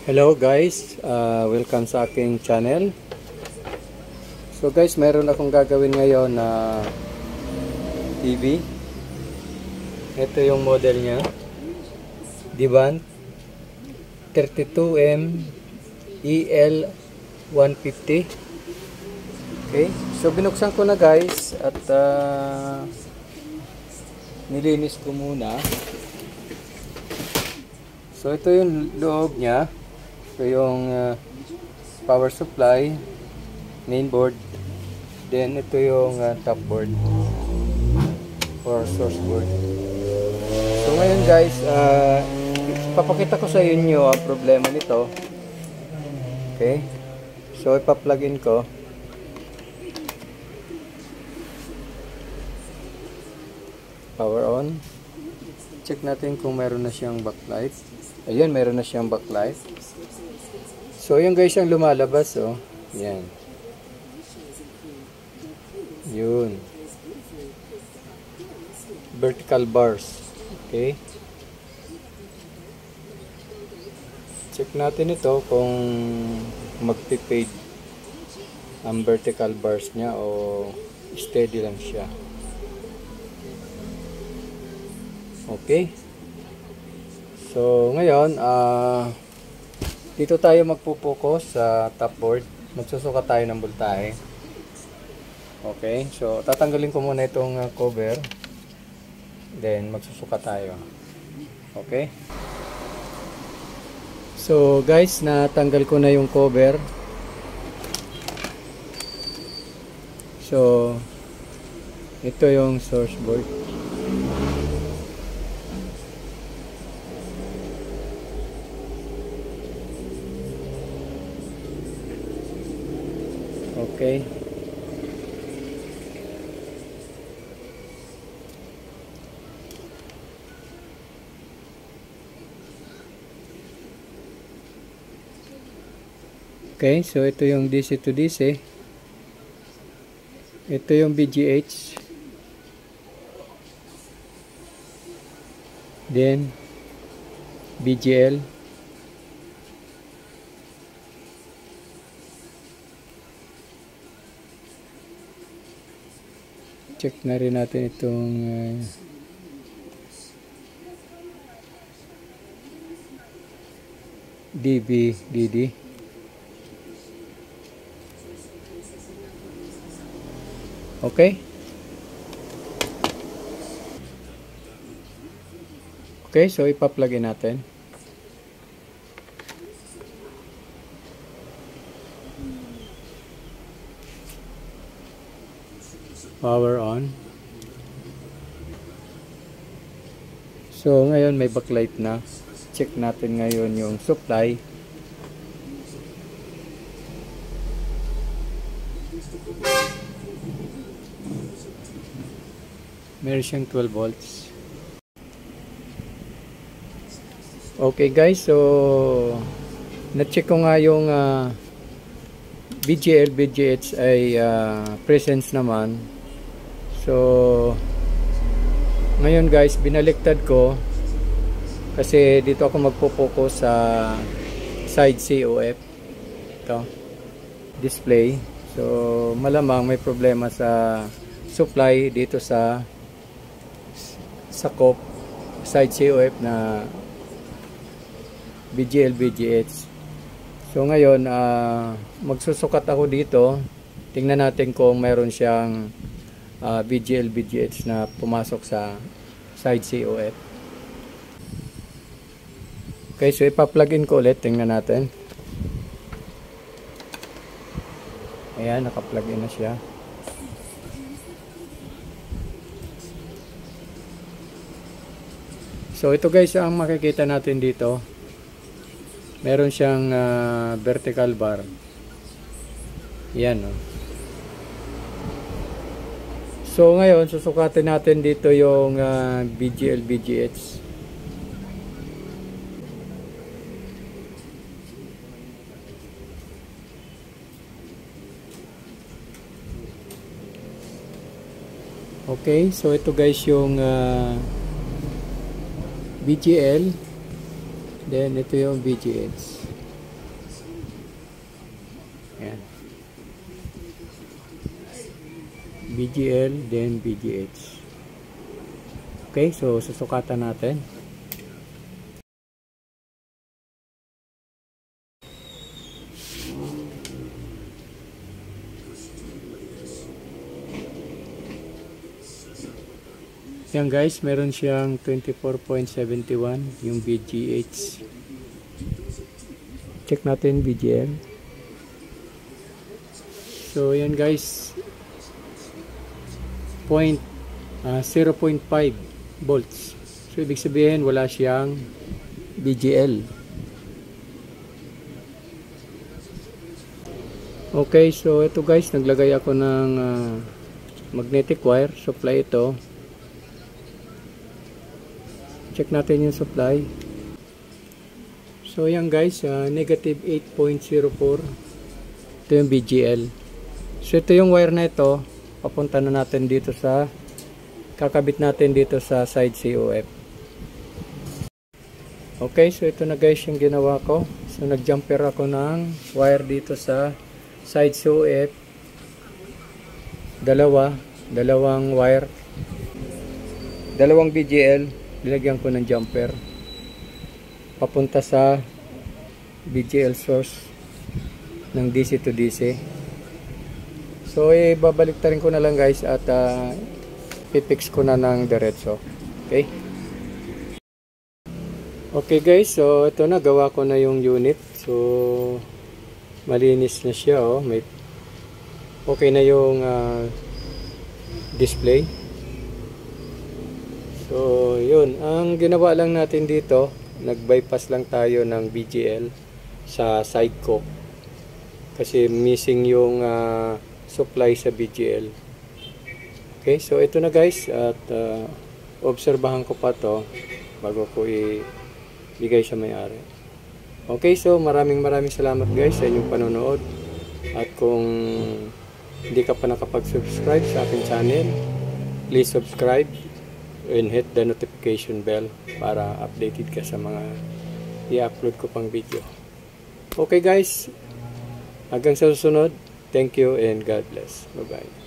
Hello guys, welcome sa aking channel. So guys, meron akong gagawin ngayon na TV. Ito yung model niya, Divan 32M EL150. Okay, so binuksan ko na guys at nilinis ko muna. So ito yung loob niya. Ito yung power supply, main board, then ito yung top board or source board. So ngayon guys, papakita ko sa inyo ang problema nito. Okay, so ipa-plug in ko. Power on. Check natin kung meron na siyang backlight. Ayun, meron na siyang backlight. So, yun guys yung lumalabas, oh. Yan. Yun. Vertical bars. Okay. Check natin ito kung magpipade ang vertical bars niya o steady lang siya. Okay. So, ngayon, dito tayo magpo-focus sa top board. Magsusukat tayo ng voltahe. Okay, so tatanggalin ko muna itong cover. Then magsusukat tayo. Okay. So guys, natanggal ko na yung cover. So ito yung source board. Okay. Okay, so ito yung DC to DC. Ito yung VGH. Then VGL. Check na rin natin itong DD. Okay. Okay, so ipa-plug in natin. Power on. So ngayon may backlight na. Check natin ngayon yung supply. Meron siyang 12 volts. Okay guys, so na-check ko nga yung VGL, VGH ay presence naman. So ngayon guys, binaliktad ko kasi dito ako magpo-focus sa side COF. Ito, display. So malamang may problema sa supply dito sa COF, side COF na VGL, VGH. So ngayon, magsusukat ako dito. Tingnan natin kung meron siyang VGL, VGH na pumasok sa side COF. Okay, so ipa-plug in ko ulit. Tingnan natin. Ayan, naka-plug in na siya. So ito guys ang makikita natin dito. Meron siyang vertical bar. Yan, oh. So ngayon susukatin natin dito yung VGL, VGH. Okay, so ito guys yung VGL, then ito yung VGH. VGL, then VGH. Okay, so susukatan natin. Yan guys, meron siyang 24.71 yung VGH. Check natin VGL. So yan guys, 0.5 volts. So ibig sabihin wala siyang VGL. Okay, so ito guys, naglagay ako ng magnetic wire supply ito. Check natin yung supply. So yan guys, negative 8.04. Ito yung VGL. So ito yung wire na ito, papunta na natin dito sa, kakabit natin dito sa side COF. Okay, so ito na guys yung ginawa ko. So nag-jumper ako ng wire dito sa side COF. Dalawang wire. Dalawang VGL. Nilagyan ko ng jumper papunta sa VGL source ng DC to DC. So babalik ta rin ko na lang guys at pipix ko na ng diretso. Okay? Okay guys, so ito na, gawa ko na yung unit. So malinis na siya, oh. Okay na yung display. So yun, ang ginawa lang natin dito, nag-bypass lang tayo ng VGL sa side cope kasi missing yung supply sa VGL. Okay, so ito na guys, at obserbahan ko pa to bago ko ibigay sa may-ari. Okay, so maraming salamat guys sa inyong panonood, at kung hindi ka pa nakapag-subscribe sa aking channel, please subscribe and hit the notification bell para updated ka sa mga i-upload ko pang video. Okay guys, hanggang sa susunod, thank you and God bless. Bye bye.